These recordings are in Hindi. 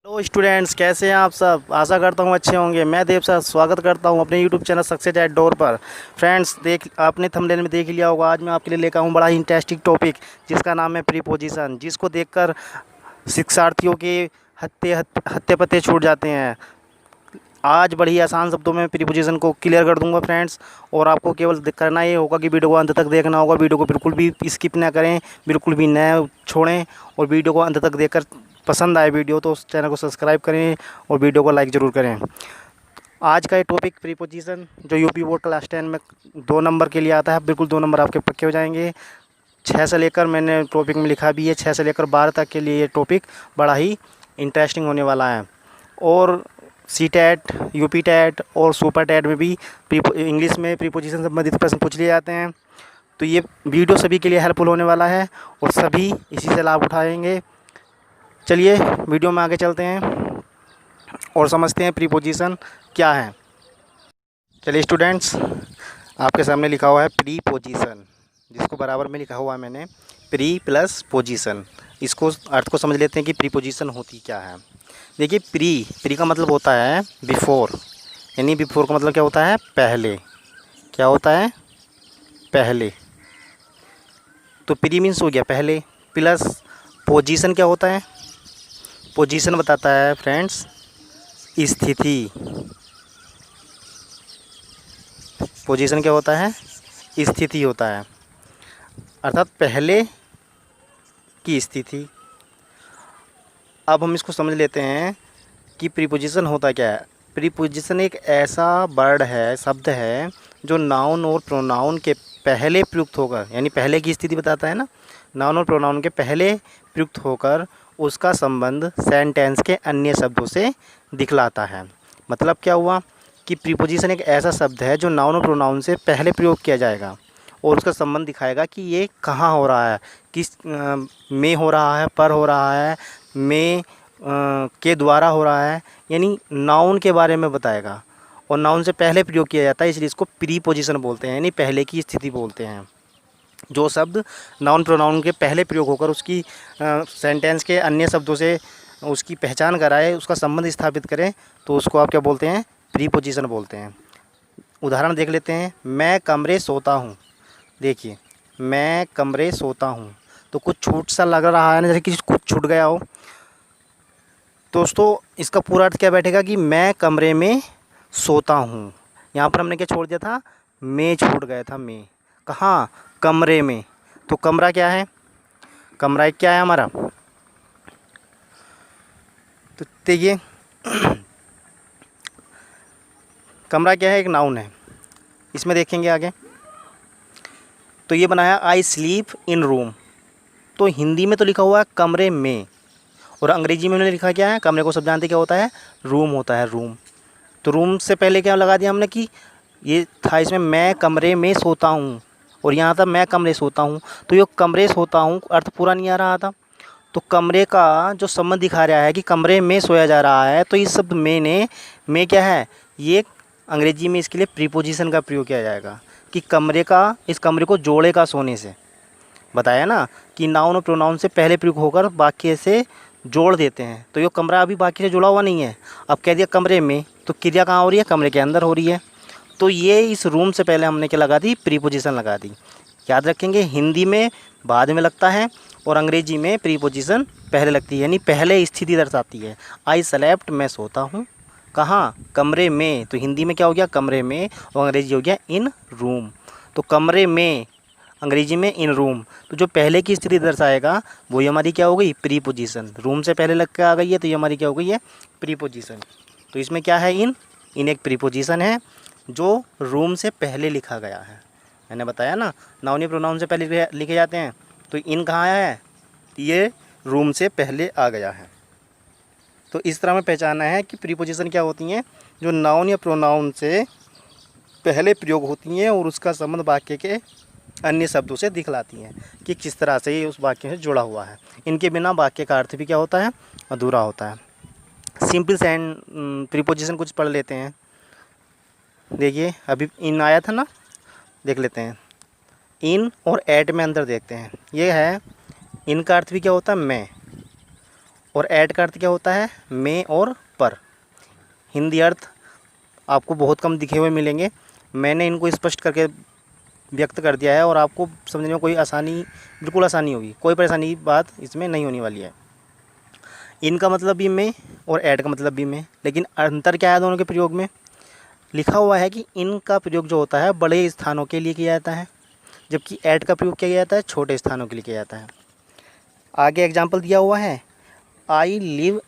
हेलो स्टूडेंट्स, कैसे हैं आप सब। आशा करता हूँ अच्छे होंगे। मैं देव सर स्वागत करता हूँ अपने YouTube channel success at door पर। फ्रेंड्स, आपने थंबनेल में देख लिया होगा, आज मैं आपके लिए लेकर आऊँ बड़ा ही इंटरेस्टिंग टॉपिक जिसका नाम है प्रीपोजिशन, जिसको देखकर शिक्षार्थियों के हत्ते पत्ते छूट जाते हैं। आज बड़ी आसान शब्दों में प्रीपोजिशन को क्लियर कर दूंगा फ्रेंड्स, और आपको केवल करना ये होगा कि वीडियो को अंत तक देखना होगा। वीडियो को बिल्कुल भी स्किप ना करें, बिल्कुल भी न छोड़ें, और वीडियो को अंत तक देखकर पसंद आए वीडियो तो उस चैनल को सब्सक्राइब करें और वीडियो को लाइक ज़रूर करें। आज का ये टॉपिक प्रीपोजिशन जो यूपी बोर्ड क्लास 10 में 2 नंबर के लिए आता है, बिल्कुल 2 नंबर आपके पक्के हो जाएंगे। 6 से लेकर, मैंने टॉपिक में लिखा भी है, 6 से लेकर 12 तक के लिए ये टॉपिक बड़ा ही इंटरेस्टिंग होने वाला है। और सी टेट, यूपी टेट और सुपर टेट में भी इंग्लिश में प्रीपोजिशन संबंधित प्रश्न पूछ लिए जाते हैं। तो ये वीडियो सभी के लिए हेल्पफुल होने वाला है और सभी इसी से लाभ उठाएंगे। चलिए वीडियो में आगे चलते हैं और समझते हैं प्रीपोजिशन क्या है। चलिए स्टूडेंट्स, आपके सामने लिखा हुआ है प्रीपोजिशन, जिसको बराबर में लिखा हुआ है मैंने प्री प्लस पोजीशन। इसको अर्थ को समझ लेते हैं कि प्रीपोजिशन होती क्या है। देखिए, प्री का मतलब होता है बिफोर, यानी बिफोर का मतलब क्या होता है, पहले। क्या होता है, पहले। तो प्री मीन्स हो गया पहले, प्लस पोजीशन क्या होता है, पोजीशन बताता है फ्रेंड्स स्थिति। पोजीशन क्या होता है, स्थिति होता है, अर्थात पहले की स्थिति। अब हम इसको समझ लेते हैं कि प्रीपोजिशन होता क्या है। प्रीपोजिशन एक ऐसा वर्ड है, शब्द है, जो नाउन और प्रोनाउन के पहले प्रयुक्त होकर, यानी पहले की स्थिति बताता है ना, नाउन और प्रोनाउन के पहले प्रयुक्त होकर उसका संबंध सेंटेंस के अन्य शब्दों से दिखलाता है। मतलब क्या हुआ कि प्रीपोजिशन एक ऐसा शब्द है जो नाउन और प्रोनाउन से पहले प्रयोग किया जाएगा और उसका संबंध दिखाएगा कि ये कहाँ हो रहा है, किस में हो रहा है, पर हो रहा है, में के द्वारा हो रहा है, यानी नाउन के बारे में बताएगा। और नाउन से पहले प्रयोग किया जाता है, इसलिए इसको प्रीपोजिशन बोलते हैं, यानी पहले की स्थिति बोलते हैं। जो शब्द नाउन प्रोनाउन के पहले प्रयोग होकर उसकी सेंटेंस के अन्य शब्दों से उसकी पहचान कराए, उसका संबंध स्थापित करें, तो उसको आप क्या बोलते हैं, प्रीपोजिशन बोलते हैं। उदाहरण देख लेते हैं। मैं कमरे सोता हूँ। देखिए, मैं कमरे सोता हूँ, तो कुछ छूट सा लग रहा है ना, जैसे कि कुछ छूट गया हो। दोस्तों, इसका पूरा अर्थ क्या बैठेगा कि मैं कमरे में सोता हूँ। यहाँ पर हमने क्या छोड़ दिया था, मैं छूट गया था, मैं कहाँ, कमरे में। तो कमरा क्या है, कमरा एक क्या है हमारा, तो देखिए कमरा क्या है, एक नाउन है। इसमें देखेंगे आगे, तो ये बनाया आई स्लीप इन रूम। तो हिंदी में तो लिखा हुआ है कमरे में, और अंग्रेजी में उन्होंने लिखा क्या है, कमरे को सब जानते क्या होता है, रूम होता है, रूम। तो रूम से पहले क्या लगा दिया हमने कि ये था इसमें मैं कमरे में सोता हूँ, और यहाँ था मैं कमरे सोता हूँ। तो ये कमरे सोता हूँ अर्थ पूरा नहीं आ रहा था। तो कमरे का जो संबंध दिखा रहा है कि कमरे में सोया जा रहा है, तो इस शब्द में क्या है, ये अंग्रेजी में इसके लिए प्रीपोजिशन का प्रयोग किया जाएगा कि कमरे का, इस कमरे को जोड़ेगा सोने से। बताया ना कि नाउन और प्रोनाउन से पहले प्रयोग होकर वाक्य से जोड़ देते हैं। तो ये कमरा अभी वाक्य से जुड़ा हुआ नहीं है, अब कह दिया कमरे में, तो क्रिया कहाँ हो रही है, कमरे के अंदर हो रही है। तो ये इस रूम से पहले हमने क्या लगा दी, प्रीपोजिशन लगा दी। याद रखेंगे, हिंदी में बाद में लगता है और अंग्रेजी में प्रीपोजिशन पहले लगती है, यानी पहले स्थिति दर्शाती है। आई स्लेप्ट, मैं सोता हूँ, कहाँ, कमरे में। तो हिंदी में क्या हो गया, कमरे में, और अंग्रेजी हो गया इन रूम। तो कमरे में, अंग्रेजी में इन रूम। तो जो पहले की स्थिति दर्शाएगा वही हमारी क्या हो गई, प्रीपोजिशन। रूम से पहले लग के आ गई है, तो ये हमारी क्या हो गई है, प्रीपोजिशन। तो इसमें क्या है, इन एक प्रीपोजिशन है जो रूम से पहले लिखा गया है। मैंने बताया ना, नाउन या प्रोनाउन से पहले लिखे जाते हैं, तो इन कहाँ है, ये रूम से पहले आ गया है। तो इस तरह में पहचाना है कि प्रीपोजिशन क्या होती हैं, जो नाउन या प्रोनाउन से पहले प्रयोग होती हैं और उसका संबंध वाक्य के अन्य शब्दों से दिखलाती हैं कि किस तरह से ये उस वाक्य से जुड़ा हुआ है। इनके बिना वाक्य का अर्थ भी क्या होता है, अधूरा होता है। सिंपल प्रीपोजिशन कुछ पढ़ लेते हैं। देखिए, अभी इन आया था ना, देख लेते हैं। इन और एट में अंतर देखते हैं। ये है, इन का अर्थ भी क्या होता है, मैं, और ऐड का अर्थ क्या होता है, में और पर। हिंदी अर्थ आपको बहुत कम दिखे हुए मिलेंगे, मैंने इनको स्पष्ट करके व्यक्त कर दिया है और आपको समझने में कोई आसानी, बिल्कुल आसानी होगी, कोई परेशानी की बात इसमें नहीं होने वाली है। इन का मतलब भी में और ऐड का मतलब भी में, लेकिन अंतर क्या है दोनों के प्रयोग में। लिखा हुआ है कि इन का प्रयोग जो होता है बड़े स्थानों के लिए किया जाता है, जबकि ऐड का प्रयोग किया जाता है छोटे स्थानों के लिए किया जाता है। आगे एग्जाम्पल दिया हुआ है, आई लिव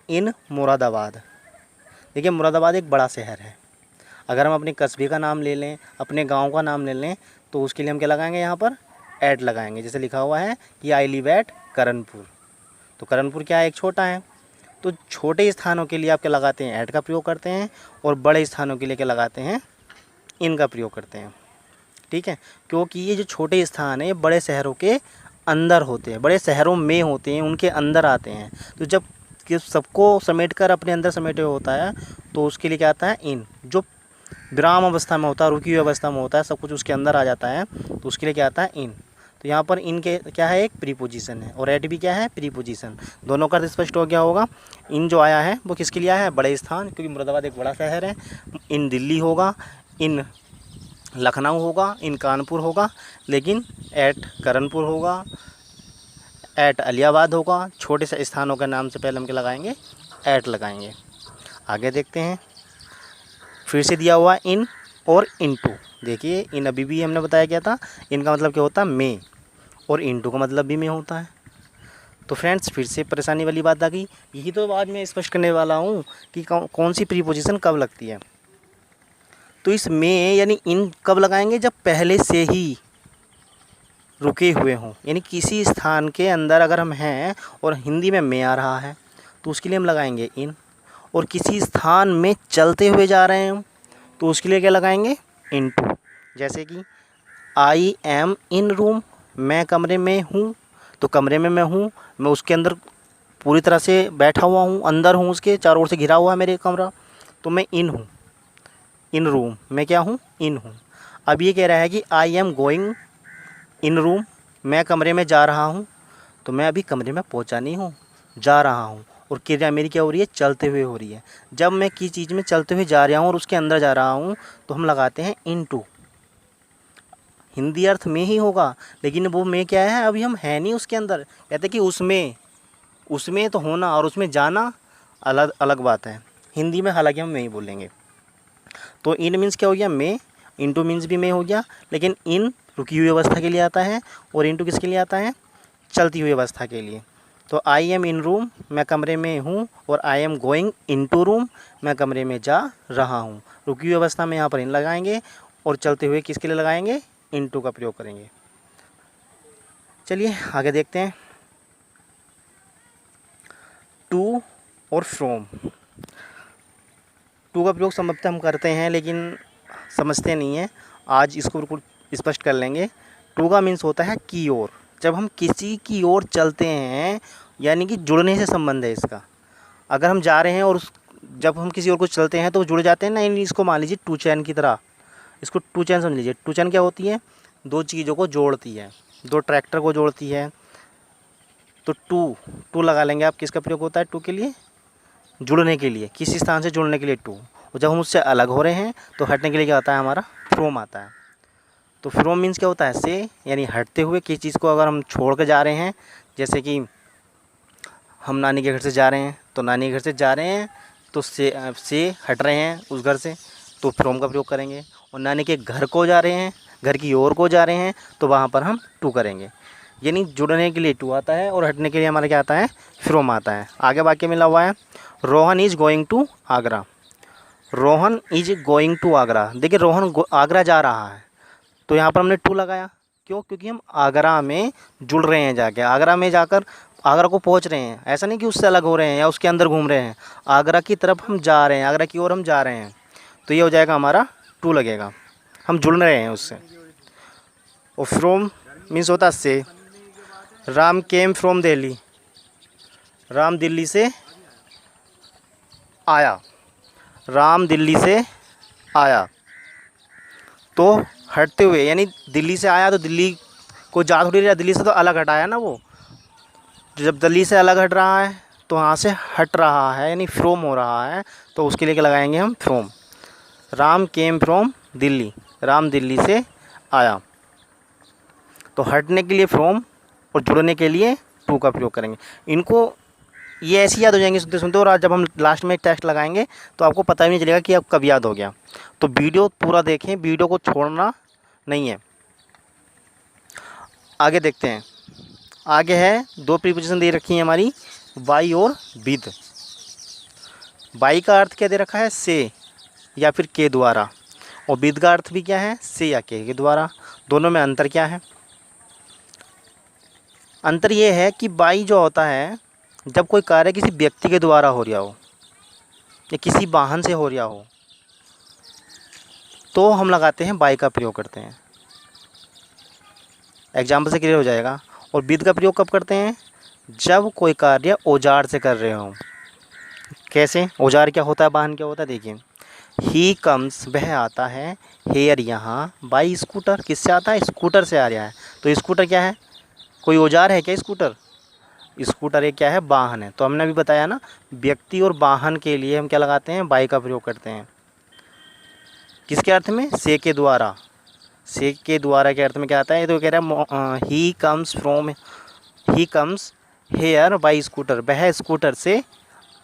इन मुरादाबाद। देखिए मुरादाबाद एक बड़ा शहर है। अगर हम अपने कस्बे का नाम ले लें, अपने गांव का नाम ले लें, तो उसके लिए हम क्या लगाएंगे, यहाँ पर ऐड लगाएंगे। जैसे लिखा हुआ है कि आई लिव एट करणपुर, तो करणपुर क्या है, एक छोटा है। तो छोटे स्थानों के लिए आप क्या लगाते हैं, ऐड का प्रयोग करते हैं, और बड़े स्थानों के लिए क्या लगाते हैं, इन का प्रयोग करते हैं। ठीक है, क्योंकि ये जो छोटे स्थान है ये बड़े शहरों के अंदर होते हैं, बड़े शहरों में होते हैं, उनके अंदर आते हैं। तो जब कि सबको समेट कर अपने अंदर समेटे हुए होता है, तो उसके लिए क्या आता है, इन। जो विराम अवस्था में होता है, रुकी हुई अवस्था में होता है, सब कुछ उसके अंदर आ जाता है, तो उसके लिए क्या आता है, इन। तो यहाँ पर इन के क्या है, एक प्रीपोजिशन है, और एट भी क्या है, प्रीपोजिशन। दोनों का अर्थ स्पष्ट हो गया होगा। इन जो आया है वो किसके लिए आया है, बड़े स्थान, क्योंकि मुरादाबाद एक बड़ा शहर है। इन दिल्ली होगा, इन लखनऊ होगा, इन कानपुर होगा, लेकिन एट करणपुर होगा, एट अलियाबाद होगा। छोटे से स्थानों के नाम से पहले हम क्या लगाएंगे, एट लगाएंगे। आगे देखते हैं, फिर से दिया हुआ इन और इनटू। देखिए इन अभी भी हमने बताया क्या था, इनका मतलब क्या होता है, में, और इनटू का मतलब भी में होता है। तो फ्रेंड्स फिर से परेशानी वाली बात आ गई। यही तो आज मैं स्पष्ट करने वाला हूँ कि कौन सी प्रीपोजिशन कब लगती है। तो इस में यानी इन कब लगाएंगे, जब पहले से ही रुके हुए हों, यानी किसी स्थान के अंदर अगर हम हैं और हिंदी में आ रहा है तो उसके लिए हम लगाएंगे इन। और किसी स्थान में चलते हुए जा रहे हैं तो उसके लिए क्या लगाएंगे, इनटू। जैसे कि आई एम इन रूम, मैं कमरे में हूँ, तो कमरे में मैं हूँ, मैं उसके अंदर पूरी तरह से बैठा हुआ हूँ, अंदर हूँ, उसके चारों ओर से घिरा हुआ है मेरे कमरा, तो मैं इन हूँ। इन रूम, मैं क्या हूँ, इन हूँ। अब ये कह रहा है कि I am going in room, मैं कमरे में जा रहा हूँ, तो मैं अभी कमरे में पहुँचा नहीं हूँ, जा रहा हूँ, और क्रिया मेरी क्या हो रही है, चलते हुए हो रही है। जब मैं किसी चीज़ में चलते हुए जा रहा हूँ और उसके अंदर जा रहा हूँ तो हम लगाते हैं इनटू। हिंदी अर्थ में ही होगा, लेकिन वो में क्या है, अभी हम है नहीं उसके अंदर। कहते कि उसमें तो होना और उसमें जाना अलग अलग बात है। हिंदी में हालांकि हम में ही बोलेंगे। तो इन मीन्स क्या हो गया, में, इनटू मीन्स भी में हो गया, लेकिन इन रुकी हुई अवस्था के लिए आता है और इनटू किसके लिए आता है, चलती हुई अवस्था के लिए। तो आई एम इन रूम, मैं कमरे में हूँ, और I am going into room, मैं कमरे में जा रहा हूँ। रुकी हुई अवस्था में यहाँ पर इन लगाएंगे और चलते हुए किसके लिए लगाएंगे, इनटू का प्रयोग करेंगे। चलिए आगे देखते हैं, टू और फ्रॉम। टू का प्रयोग संभवतः हम करते हैं लेकिन समझते नहीं हैं, आज इसको बिल्कुल स्पष्ट कर लेंगे। टू का मीन्स होता है की ओर। जब हम किसी की ओर चलते हैं, यानी कि जुड़ने से संबंध है इसका। अगर हम जा रहे हैं और जब हम किसी और को चलते हैं तो जुड़ जाते हैं ना, यानी इसको मान लीजिए टू चैन की तरह, इसको टू चैन समझ लीजिए। टू चैन क्या होती है, दो चीज़ों को जोड़ती है, दो ट्रैक्टर को जोड़ती है। तो टू लगा लेंगे आप, किसका प्रयोग होता है टू के लिए, जुड़ने के लिए, किसी स्थान से जुड़ने के लिए टू। और जब हम उससे अलग हो रहे हैं तो हटने के लिए क्या आता है, हमारा फ्रॉम आता है। तो फ्रॉम मीन्स क्या होता है, से, यानी हटते हुए। किसी चीज़ को अगर हम छोड़ कर जा रहे हैं, जैसे हम नानी के घर से जा रहे हैं, तो नानी के घर से जा रहे हैं तो से हट रहे हैं उस घर से, तो फ्रॉम का प्रयोग करेंगे। और नानी के घर को जा रहे हैं, घर की ओर को जा रहे हैं, तो वहाँ पर हम टू करेंगे। यानी जुड़ने के लिए टू आता है और हटने के लिए हमारा क्या आता है, फ्रॉम आता है। आगे वाक्य मिला हुआ है, Rohan is going to Agra. Rohan is going to Agra. देखिए रोहन आगरा जा रहा है, तो यहाँ पर हमने टू लगाया। क्यों, क्योंकि हम आगरा में जुड़ रहे हैं, जाके आगरा में जाकर आगरा को पहुँच रहे हैं। ऐसा नहीं कि उससे अलग हो रहे हैं या उसके अंदर घूम रहे हैं, आगरा की तरफ हम जा रहे हैं, आगरा की ओर हम जा रहे हैं, तो ये हो जाएगा हमारा टू लगेगा, हम जुड़ रहे हैं उससे। और फ्रॉम मीन्स होता है से। राम केम फ्रॉम दिल्ली, राम दिल्ली से आया, राम दिल्ली से आया। तो हटते हुए, यानी दिल्ली से आया तो दिल्ली को जा थोड़ी रहा, दिल्ली से तो अलग हटाया ना वो। तो जब दिल्ली से अलग हट रहा है तो वहाँ से हट रहा है यानी फ्रॉम हो रहा है, तो उसके लिए क्या लगाएंगे हम, from. Ram came from Delhi, Ram Delhi से आया। तो हटने के लिए फ्रॉम और जुड़ने के लिए टू का प्रयोग करेंगे। इनको ये ऐसे याद हो जाएंगे सुनते सुनते, और आज जब हम लास्ट में एक टेस्ट लगाएंगे तो आपको पता भी नहीं चलेगा कि अब कब याद हो गया। तो वीडियो पूरा देखें, वीडियो को छोड़ना नहीं है। आगे देखते हैं। आगे है दो प्रीपोजिशन दे रखी हैं हमारी, बाई और विद। बाई का अर्थ क्या दे रखा है, से या फिर के द्वारा, और विद का अर्थ भी क्या है, से या के द्वारा। दोनों में अंतर क्या है? अंतर ये है कि बाई जो होता है जब कोई कार्य किसी व्यक्ति के द्वारा हो रहा हो या किसी वाहन से हो रहा हो तो हम लगाते हैं बाई का प्रयोग करते हैं। एग्जाम्पल से क्लियर हो जाएगा। और विद का प्रयोग कब करते हैं, जब कोई कार्य औजार से कर रहे हो। कैसे, औजार क्या होता है, वाहन क्या होता है, देखिए। ही कम्स, वह आता है, हेयर यहाँ, बाई स्कूटर, किससे आता है, स्कूटर से आ रहा है। तो स्कूटर क्या है, कोई औजार है क्या स्कूटर? स्कूटर एक क्या है, वाहन है। तो हमने अभी बताया ना, व्यक्ति और वाहन के लिए हम क्या लगाते हैं, बाई का प्रयोग करते हैं। किसके अर्थ में, से के द्वारा। से के द्वारा के अर्थ में क्या आता है, तो कह रहा है he comes from, he comes here by scooter, वह स्कूटर से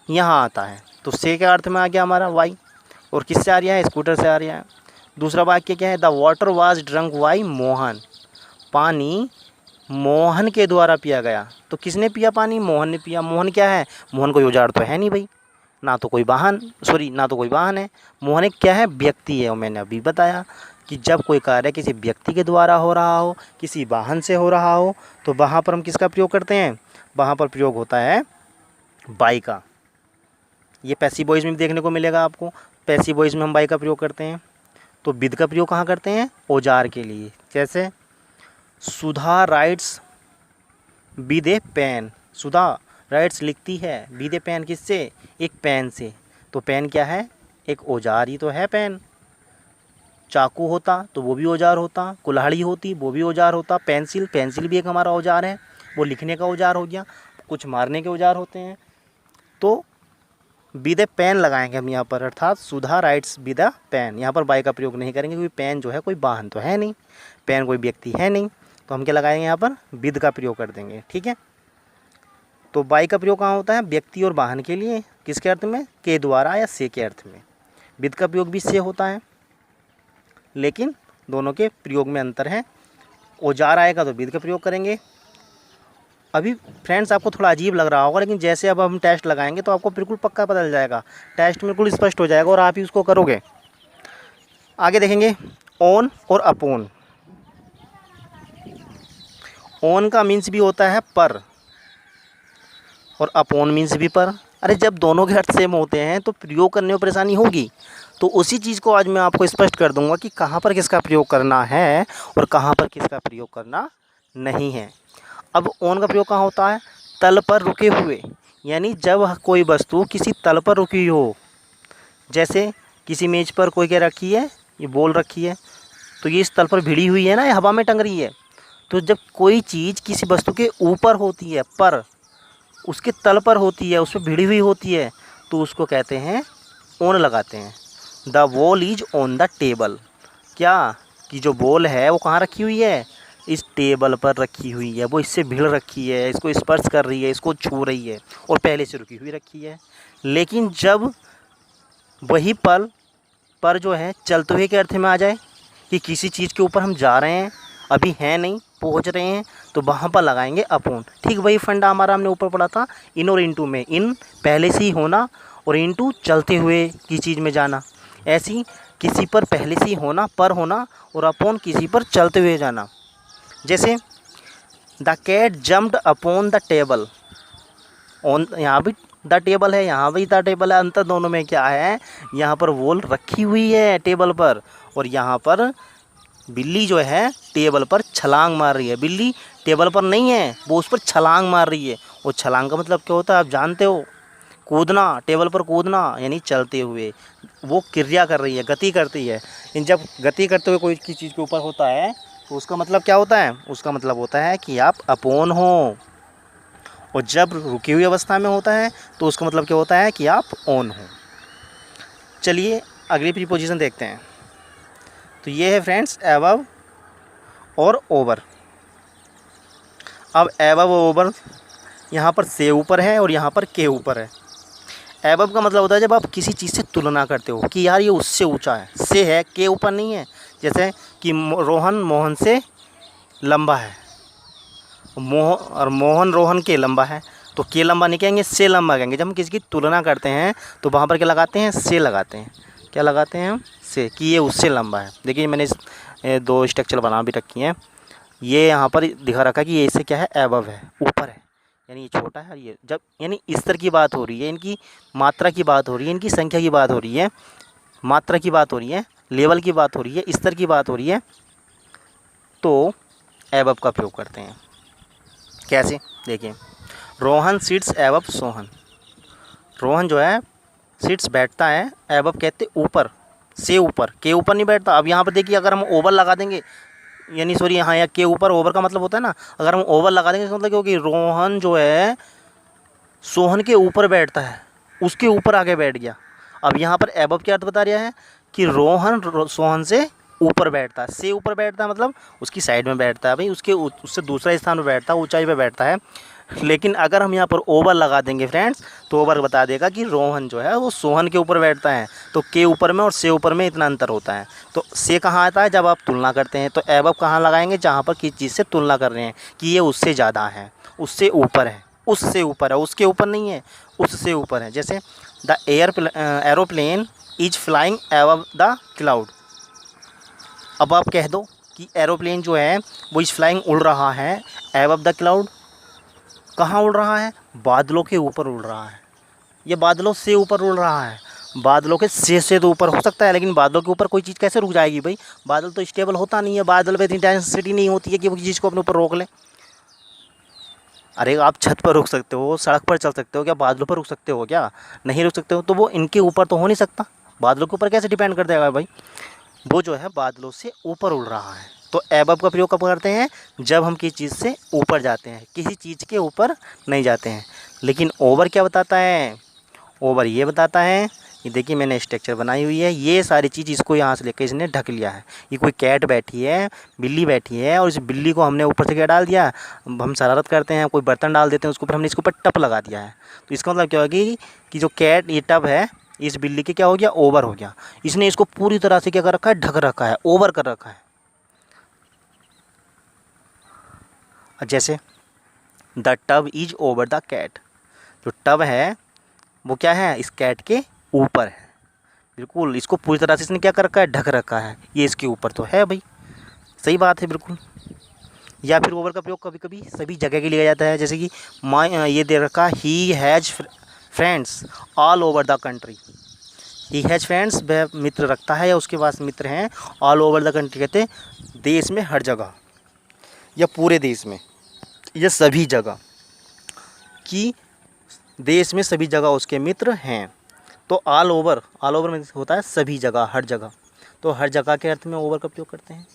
यहाँ आता है। तो से के अर्थ में आ गया हमारा वाई, और किससे आ रहा है, स्कूटर से आ रहा है। दूसरा वाक्य क्या है, the water was drunk by Mohan, पानी मोहन के द्वारा पिया गया। तो किसने पिया पानी, मोहन ने पिया। मोहन क्या है, मोहन कोई औजार तो है नहीं भाई, ना तो कोई वाहन, ना तो कोई वाहन है। मोहन एक क्या है, व्यक्ति है। और मैंने अभी बताया कि जब कोई कार्य किसी व्यक्ति के द्वारा हो रहा हो, किसी वाहन से हो रहा हो, तो वहाँ पर हम किसका प्रयोग करते हैं, वहाँ पर प्रयोग होता है बाई का। ये पैसिव वॉइस में भी देखने को मिलेगा आपको, पैसिव वॉइस में हम बाई का प्रयोग करते हैं। तो विद का प्रयोग कहाँ करते हैं, औजार के लिए। जैसे Sudha writes with a pen, Sudha writes लिखती है, विद ए पेन, किससे, एक पेन से। तो पेन क्या है, एक औजार ही तो है पेन। चाकू होता तो वो भी औजार होता, कुल्हाड़ी होती वो भी औजार होता, पेंसिल, पेंसिल भी एक हमारा औजार है, वो लिखने का औजार हो गया। कुछ मारने के औजार होते हैं। तो विद ए पेन लगाएंगे हम यहाँ पर, अर्थात सुधा राइट्स विद अ पेन। यहाँ पर बाई का प्रयोग नहीं करेंगे क्योंकि पेन जो है कोई वाहन तो है नहीं, पेन कोई व्यक्ति है नहीं। तो हम क्या लगाएंगे यहाँ पर, विद का प्रयोग कर देंगे, ठीक है। तो बाई का प्रयोग कहाँ होता है, व्यक्ति और वाहन के लिए, किसके अर्थ में, के द्वारा या से के अर्थ में। विद का प्रयोग भी से होता है, लेकिन दोनों के प्रयोग में अंतर है। औजार आएगा तो विद का प्रयोग करेंगे। अभी फ्रेंड्स आपको थोड़ा अजीब लग रहा होगा, लेकिन जैसे अब हम टेस्ट लगाएंगे तो आपको बिल्कुल पक्का पता चल जाएगा, टेस्ट बिल्कुल स्पष्ट हो जाएगा और आप ही उसको करोगे। आगे देखेंगे ऑन और अपॉन। ऑन का मीन्स भी होता है पर, और अपॉन मीन्स भी पर। अरे जब दोनों के अर्थ सेम होते हैं तो प्रयोग करने में परेशानी होगी। तो उसी चीज़ को आज मैं आपको स्पष्ट कर दूंगा कि कहाँ पर किसका प्रयोग करना है और कहाँ पर किसका प्रयोग करना नहीं है। अब ऑन का प्रयोग कहाँ होता है, तल पर रुके हुए, यानी जब कोई वस्तु किसी तल पर रुकी हो। जैसे किसी मेज पर कोई क्या रखी है, ये बॉल रखी है, तो ये इस तल पर भिड़ी हुई है ना, ये हवा में टंग रही है। तो जब कोई चीज़ किसी वस्तु के ऊपर होती है, पर उसके तल पर होती है, उस पर भिड़ी हुई होती है, तो उसको कहते हैं ऑन लगाते हैं। The ball is on the table, क्या कि जो बॉल है वो कहाँ रखी हुई है, इस टेबल पर रखी हुई है, वो इससे भिड़ रखी है, इसको स्पर्श कर रही है, इसको छू रही है और पहले से रुकी हुई रखी है। लेकिन जब वही पल पर जो है चलते हुए के अर्थ में आ जाए कि किसी चीज़ के ऊपर हम जा रहे हैं, अभी हैं नहीं, पहुंच रहे हैं, तो वहाँ पर लगाएंगे अपॉन। ठीक वही फंडा हमारा हमने ऊपर पढ़ा था, इन और इनटू में। इन पहले से ही होना और इनटू चलते हुए की चीज़ में जाना। ऐसी किसी पर पहले से ही होना, पर होना, और अपॉन किसी पर चलते हुए जाना। जैसे the cat jumped upon the table, on यहाँ भी द टेबल है, यहाँ भी द टेबल है। अंतर दोनों में क्या है, यहाँ पर बॉल रखी हुई है टेबल पर, और यहाँ पर बिल्ली जो है टेबल पर छलांग मार रही है। बिल्ली टेबल पर नहीं है, वो उस पर छलांग मार रही है। और छलांग का मतलब क्या होता है आप जानते हो, कूदना, टेबल पर कूदना यानी चलते हुए। वो क्रिया कर रही है, गति करती है। इन जब गति करते हुए कोई की चीज़ के ऊपर होता है तो उसका मतलब क्या होता है, उसका मतलब होता है कि आप अपॉन हो। और जब रुकी हुई अवस्था में होता है तो उसका मतलब क्या होता है कि आप ऑन हो। चलिए अगली प्रीपोजिशन देखते हैं। तो ये है फ्रेंड्स एबव और ओवर। अब एबव और ओवर यहाँ पर से ऊपर है और यहाँ पर के ऊपर है। एबव का मतलब होता है जब आप किसी चीज़ से तुलना करते हो कि यार ये उससे ऊंचा है, से है, के ऊपर नहीं है। जैसे कि रोहन मोहन से लंबा है, मोहन रोहन के लंबा है, तो के लंबा नहीं कहेंगे, से लंबा कहेंगे। जब हम किसी की तुलना करते हैं तो वहाँ पर क्या लगाते हैं, से लगाते हैं। क्या लगाते हैं हम, से, कि ये उससे लंबा है। देखिए मैंने दो स्ट्रक्चर बना भी रखी हैं। ये यहाँ पर दिखा रखा है कि ये इससे क्या है, एबव है, ऊपर है, यानी ये छोटा है। और ये जब यानी स्तर की बात हो रही है, इनकी मात्रा की बात हो रही है, इनकी संख्या की बात हो रही है, मात्रा की बात हो रही है, लेवल की बात हो रही है, स्तर की बात हो रही है, तो एबव का प्रयोग करते हैं। कैसे, देखिए रोहन सिट्स एबव सोहन। रोहन जो है सिट्स बैठता है, एबव कहते ऊपर, से ऊपर, के ऊपर नहीं बैठता। अब यहाँ पर देखिए अगर हम ओवर लगा देंगे, यानी सॉरी यहाँ या के ऊपर, ओवर का मतलब होता है ना, अगर हम ओवर लगा देंगे इसका मतलब क्योंकि रोहन जो है सोहन के ऊपर बैठता है, उसके ऊपर आके बैठ गया। अब यहाँ पर एबव क्या अर्थ बता रहा है कि रोहन सोहन से ऊपर बैठता है, से ऊपर बैठता है मतलब उसकी साइड में बैठता है भाई, उससे दूसरा स्थान पर बैठता है, ऊंचाई पे बैठता है। लेकिन अगर हम यहाँ पर ओवर लगा देंगे फ्रेंड्स, तो ओवर बता देगा कि रोहन जो है वो सोहन के ऊपर बैठता है। तो के ऊपर में और से ऊपर में इतना अंतर होता है। तो से कहाँ आता है, जब आप तुलना करते हैं। तो एबव कहाँ लगाएंगे, जहाँ पर किसी चीज़ से तुलना कर रहे हैं कि ये उससे ज़्यादा है, उससे ऊपर है, उससे ऊपर है, उसके ऊपर नहीं है, उससे ऊपर है। जैसे the aeroplane is flying above the cloud. अब आप कह दो कि एरोप्लेन जो है वो इज फ्लाइंग, उड़ रहा है, एबव द क्लाउड। कहाँ उड़ रहा है, बादलों के ऊपर उड़ रहा है। ये बादलों से ऊपर उड़ रहा है, बादलों के से तो ऊपर हो सकता है, लेकिन बादलों के ऊपर कोई चीज़ कैसे रुक जाएगी भाई, बादल तो स्टेबल होता नहीं है, बादल पे इतनी डेंसिटी नहीं होती है कि वो किसी चीज़ को अपने ऊपर रोक ले। अरे आप छत पर रुक सकते हो, सड़क पर चल सकते हो, क्या बादलों पर रुक सकते हो, क्या नहीं रुक सकते हो। तो वो इनके ऊपर तो हो नहीं सकता, बादलों के ऊपर कैसे डिपेंड कर देगा भाई। वो जो है बादलों से ऊपर उड़ रहा है। तो एबव का प्रयोग कब करते हैं, जब हम किसी चीज़ से ऊपर जाते हैं, किसी चीज़ के ऊपर नहीं जाते हैं। लेकिन ओवर क्या बताता है, ओवर ये बताता है, ये देखिए मैंने स्ट्रक्चर बनाई हुई है, ये सारी चीज़ इसको यहाँ से लेकर इसने ढक लिया है। ये कोई कैट बैठी है, बिल्ली बैठी है, और इस बिल्ली को हमने ऊपर से क्या डाल दिया, हम शरारत करते हैं, कोई बर्तन डाल देते हैं उसके ऊपर, हमने इसके ऊपर टप लगा दिया है। तो इसका मतलब क्या होगा कि जो कैट, ये टब है, इस बिल्ली के क्या हो गया, ओवर हो गया। इसने इसको पूरी तरह से क्या कर रखा है, ढक रखा है, ओवर कर रखा है। जैसे the tub is over the cat, जो टब है वो क्या है, इस कैट के ऊपर है, बिल्कुल इसको पूरी तरह से इसने क्या कर रखा है, ढक रखा है, ये इसके ऊपर तो है भाई, सही बात है बिल्कुल। या फिर ओवर का प्रयोग कभी कभी सभी जगह के लिए किया जाता है। जैसे कि ये दे रखा, he has friends all over the country. He has friends, वह मित्र रखता है या उसके पास मित्र हैं, ऑल ओवर द कंट्री कहते हैं देश में हर जगह, या पूरे देश में, या सभी जगह, कि देश में सभी जगह उसके मित्र हैं। तो ऑल ओवर में होता है सभी जगह, हर जगह। तो हर जगह के अर्थ में ओवर का प्रयोग करते हैं,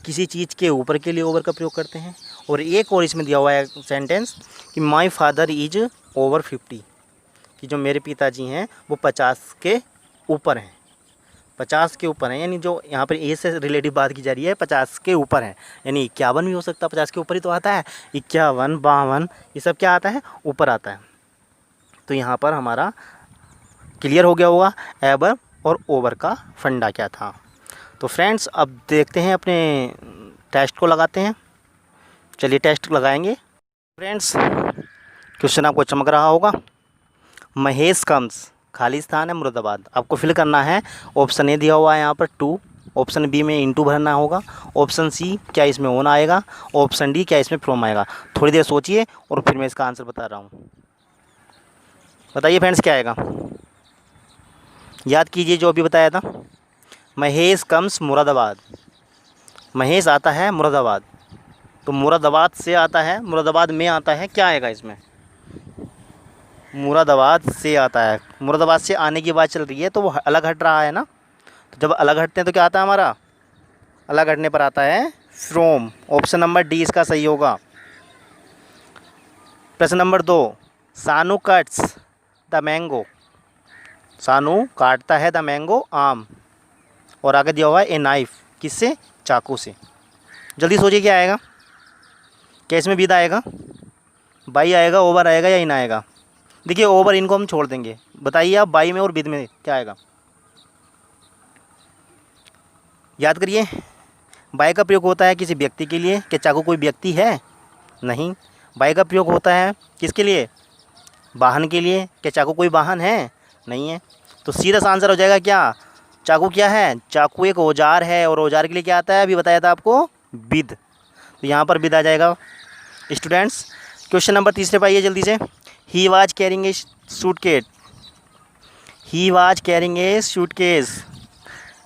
किसी चीज़ के ऊपर के लिए ओवर का प्रयोग करते हैं। और एक और इसमें दिया हुआ है सेंटेंस कि माई फादर इज ओवर 50, कि जो मेरे पिताजी हैं वो 50 के ऊपर हैं, 50 के ऊपर हैं, यानी जो यहाँ पर एज से रिलेटिव बात की जा रही है, 50 के ऊपर है, यानी 51 भी हो सकता है, 50 के ऊपर ही तो आता है, 51, 52 ये सब क्या आता है, ऊपर आता है। तो यहाँ पर हमारा क्लियर हो गया होगा एबव और ओवर का फंडा क्या था। तो फ्रेंड्स अब देखते हैं, अपने टेस्ट को लगाते हैं। चलिए टेस्ट लगाएंगे। फ्रेंड्स क्वेश्चन आपको चमक रहा होगा, महेश कम्स, खाली स्थान है मुरादाबाद, आपको फिल करना है। ऑप्शन ए दिया हुआ है यहाँ पर 2, ऑप्शन बी में इनटू भरना होगा, ऑप्शन सी क्या इसमें ऑन आएगा, ऑप्शन डी क्या इसमें फ्रॉम आएगा। थोड़ी देर सोचिए और फिर मैं इसका आंसर बता रहा हूँ। बताइए फ्रेंड्स क्या आएगा, याद कीजिए जो अभी बताया था। महेश कम्स मुरादाबाद, महेश आता है मुरादाबाद, तो मुरादाबाद से आता है, मुरादाबाद में आता है, क्या आएगा इसमें, मुरादाबाद से आता है। मुरादाबाद से आने की बात चल रही है तो वो अलग हट रहा है ना, तो जब अलग हटते हैं तो क्या आता है हमारा, अलग हटने पर आता है फ्रॉम। ऑप्शन नंबर डी इसका सही होगा। प्रश्न नंबर 2, सानू कट्स द मैंगो। सानू काटता है द मैंगो आम, और आगे दिया हुआ है ए नाइफ, किससे? चाकू से। जल्दी सोचिए क्या आएगा, क्या इसमें विद आएगा? बाई आएगा, ओवर आएगा या इन आएगा? देखिए ओवर इनको हम छोड़ देंगे, बताइए आप बाई में और विद में क्या आएगा? याद करिए, बाई का प्रयोग होता है किसी व्यक्ति के लिए। क्या चाकू कोई व्यक्ति है? नहीं। बाई का प्रयोग होता है किसके लिए? वाहन के लिए। क्या चाकू कोई वाहन है? नहीं है। तो सीधा सा आंसर हो जाएगा क्या? चाकू क्या है? चाकू एक औजार है, और औजार के लिए क्या आता है? अभी बताया था आपको, विद। तो यहाँ पर विद आ जाएगा। स्टूडेंट्स, क्वेश्चन नंबर 3 पे आइए जल्दी से। He was carrying a suitcase. He was carrying a suitcase,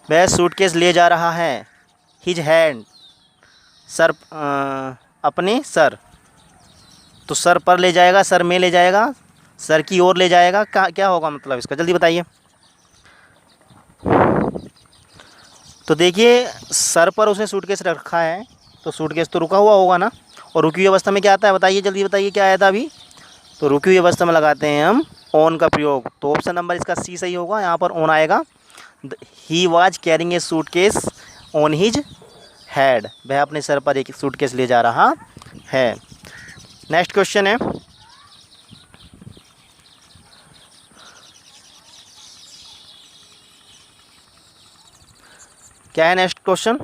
वह सूटकेस ले जा रहा है। हिज हैंड, सर, अपने सर। तो सर पर ले जाएगा, सर में ले जाएगा, सर की ओर ले जाएगा, क्या होगा मतलब इसका? जल्दी बताइए। तो देखिए सर पर उसने सूटकेस रखा है, तो सूटकेस तो रुका हुआ होगा ना। और रुकी हुई अवस्था में क्या आता है? बताइए, जल्दी बताइए क्या आया था अभी? तो रुकी हुई अवस्था में लगाते हैं हम ऑन का प्रयोग। तो ऑप्शन नंबर इसका सी सही होगा, यहाँ पर ऑन आएगा। He was carrying a suitcase on his head, वह अपने सर पर एक सूटकेस ले जा रहा है। नेक्स्ट क्वेश्चन है, क्या है नेक्स्ट क्वेश्चन?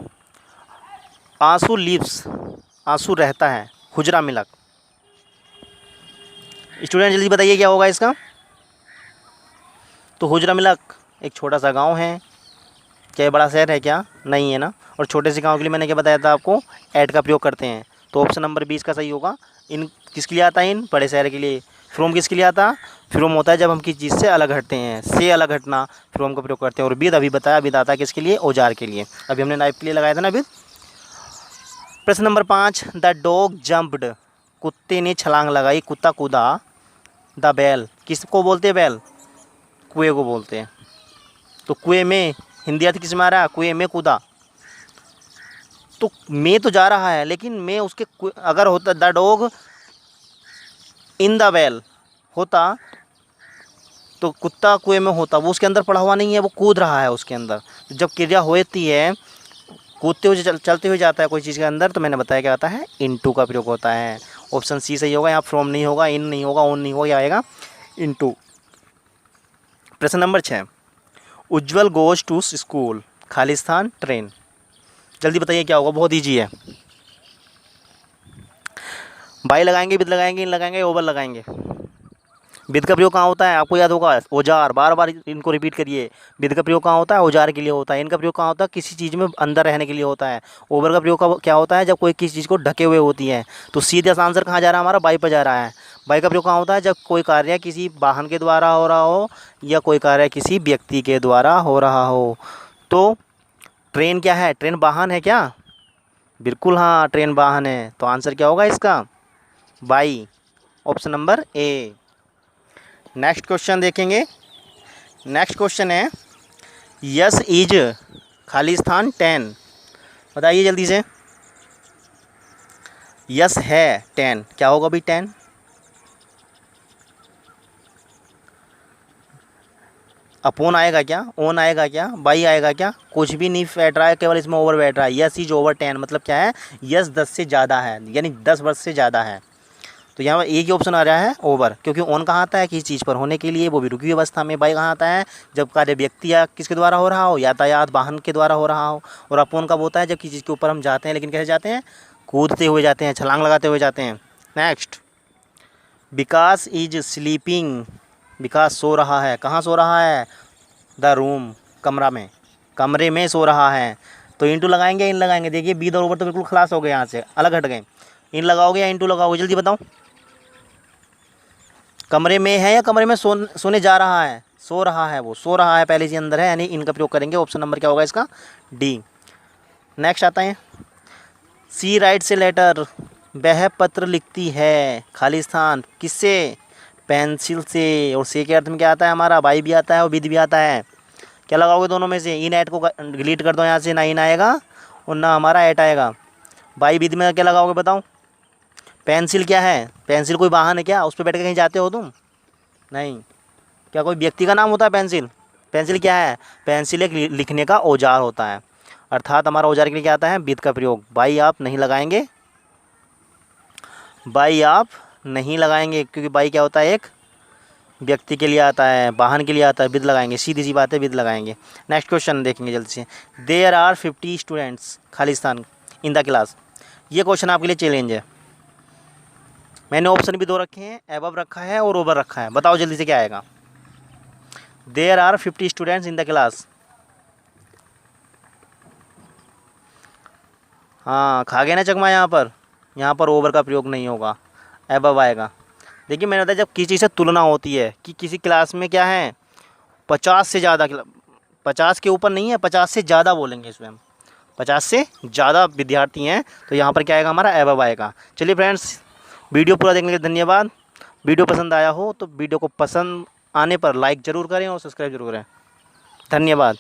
आंसू लीव्स, आंसू रहता है, हुजरा मिलक। स्टूडेंट जल्दी बताइए क्या होगा इसका? तो हुजरा मिलक एक छोटा सा गांव है। क्या ये बड़ा शहर है क्या? नहीं है ना। और छोटे से गांव के लिए मैंने क्या बताया था आपको? ऐड का प्रयोग करते हैं। तो ऑप्शन नंबर 20 का सही होगा। इन किसके लिए आता है? इन बड़े शहर के लिए। फ्रॉम किसके लिए आता? फ्रॉम होता है जब हम किसी चीज़ से अलग हटते हैं, से अलग हटना, फ्रॉम का प्रयोग करते हैं। और विद अभी बताया, विद आता है किसके लिए? औजार के लिए। अभी हमने नाइफ के लिए लगाया था ना विद। प्रश्न नंबर 5, द डॉग जंप्ड, कुत्ते ने छलांग लगाई, कुत्ता कूदा। द बेल, किसको बोलते हैं बेल? कुएं को बोलते हैं। तो कुएं में हिंदी अर्थ किस में आ रहा है? कुएं में कूदा। तो में तो जा रहा है, लेकिन में उसके अगर होता the dog in the well होता तो कुत्ता कुएं में होता, वो उसके अंदर पड़ा हुआ नहीं है, वो कूद रहा है उसके अंदर। तो जब क्रिया होती है, कूदते हुए चलते हुए जाता है कोई चीज़ के अंदर, तो मैंने बताया क्या आता है? इनटू का प्रयोग होता है। ऑप्शन सी सही होगा। यहाँ फ्रॉम नहीं होगा, इन नहीं होगा, ऑन नहीं होगा, क्या आएगा? इनटू। प्रश्न number 6, Ujjwal goes to school, खालिस्तान ट्रेन। जल्दी बताइए क्या होगा? बहुत ईजी है। बाई लगाएंगे, विद लगाएंगे, इन लगाएंगे, ओवर लगाएंगे। विद का प्रयोग कहाँ होता है? आपको याद होगा, औजार। बार बार इनको रिपीट करिए। विद का प्रयोग कहाँ होता है? औजार के लिए होता है। इनका प्रयोग कहाँ होता है? किसी चीज़ में अंदर रहने के लिए होता है। ओवर का प्रयोग क्या होता है? जब कोई किसी चीज़ को ढके हुए होती है। तो सीधा सा आंसर कहाँ जा रहा है हमारा? बाई पर जा रहा है। बाई का प्रयोग कहाँ होता है? जब कोई कार्य किसी वाहन के द्वारा हो रहा हो, या कोई कार्य किसी व्यक्ति के द्वारा हो रहा हो। तो ट्रेन क्या है? ट्रेन वाहन है क्या? बिल्कुल हाँ, ट्रेन वाहन है। तो आंसर क्या होगा इसका? By, option number A. Next question देखेंगे। नेक्स्ट क्वेश्चन है, यस इज खालिस्तान 10। बताइए जल्दी से। यस है 10, क्या होगा भाई? 10 अपोन आएगा क्या? ओन आएगा क्या? बाई आएगा क्या? कुछ भी नहीं बैठ रहा है, केवल इसमें ओवर बैठ रहा है। यस इज ओवर 10 मतलब क्या है? यस 10 से ज़्यादा है, यानी 10 वर्ष से ज़्यादा है। तो यहाँ पर एक ही ऑप्शन आ रहा है ओवर, क्योंकि ऑन कहाँ आता है? किसी चीज़ पर होने के लिए, वो भी रुकी हुई अवस्था में। बाई कहाँ आता है? जब कार्य व्यक्ति या किसके द्वारा हो रहा हो, यातायात वाहन के द्वारा हो रहा हो। और अपोन कब होता है? जब किसी चीज़ के ऊपर हम जाते हैं, लेकिन कैसे जाते हैं? कूदते हुए जाते हैं, छलांग लगाते हुए जाते हैं। नेक्स्ट, विकास इज स्लीपिंग, विकास सो रहा है। कहाँ सो रहा है? द रूम, कमरा में, कमरे में सो रहा है। तो इंटू लगाएंगे, इन लगाएंगे। देखिए बी और ओवर तो बिल्कुल खलास हो गए, यहाँ से अलग हट गए। इन लगाओगे या इंटू लगाओगे? जल्दी बताओ। कमरे में है या कमरे में सोने जा रहा है? सो रहा है, वो सो रहा है पहले से अंदर है, यानी इनका प्रयोग करेंगे। ऑप्शन नंबर क्या होगा इसका? डी। नेक्स्ट आता है, सी राइट से लेटर, वह पत्र लिखती है। खालिस्तान किससे? पेंसिल से। और से के अर्थ में क्या आता है हमारा? बाई भी आता है और विद भी आता है। क्या लगाओगे दोनों में से? इन ऐट को डिलीट कर दो यहाँ से, ना इन आएगा और ना हमारा ऐट आएगा। बाई विद में क्या लगाओगे बताओ? पेंसिल क्या है? पेंसिल कोई वाहन है क्या? उस पर बैठ के कहीं जाते हो तुम? नहीं। क्या कोई व्यक्ति का नाम होता है पेंसिल? पेंसिल क्या है? पेंसिल एक लिखने का औजार होता है, अर्थात हमारा औजार के लिए क्या आता है? वित्त का प्रयोग। बाई आप नहीं लगाएंगे, बाई आप नहीं लगाएंगे, क्योंकि बाई क्या होता है? एक व्यक्ति के लिए आता है, वाहन के लिए आता है, विद लगाएंगे, सीधी सी बात है, विद लगाएंगे। नेक्स्ट क्वेश्चन देखेंगे जल्दी से। देयर आर 50 स्टूडेंट्स खालिस्तान इन द क्लास। ये क्वेश्चन आपके लिए चैलेंज है। मैंने ऑप्शन भी दो रखे हैं, एबव रखा है और ओवर रखा है। बताओ जल्दी से क्या आएगा। There are 50 students in the class. हाँ, खा गए ना चकमा यहाँ पर ओवर का प्रयोग नहीं होगा, एबव आएगा। देखिए मैंने बताया जब किसी चीज़ से तुलना होती है कि किसी क्लास में क्या है 50 से ज़्यादा, 50 के ऊपर नहीं है, 50 से ज़्यादा बोलेंगे इसमें हम, 50 से ज़्यादा विद्यार्थी हैं, तो यहाँ पर क्या आएगा? हमारा एबव आएगा। चलिए फ्रेंड्स, वीडियो पूरा देखने के लिए धन्यवाद। वीडियो पसंद आया हो तो वीडियो को पसंद आने पर लाइक ज़रूर करें और सब्सक्राइब जरूर करें। धन्यवाद।